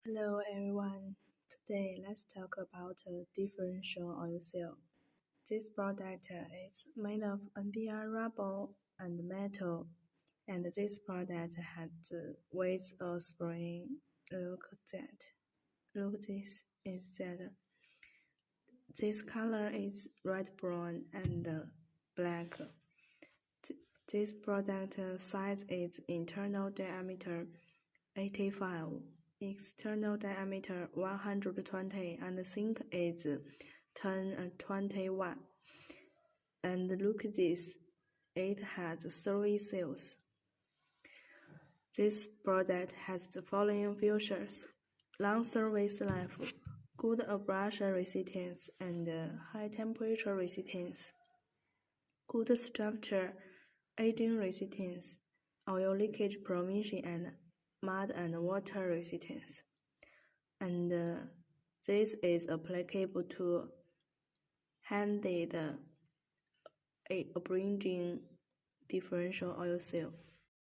Hello everyone, today let's talk about a differential oil seal. This product is made of NBR rubber and metal, and this product has weight of spring. Look this is that. This color is red, brown, and black. This product size is internal diameter 85, external diameter 120, and sink is 10 and 21. And look at this, it has 3 seals. This product has the following features: long service life, good abrasion resistance and high temperature resistance, good structure, aging resistance, oil leakage prevention, and mud and water resistance. And this is applicable to Hande a bridging differential oil seal.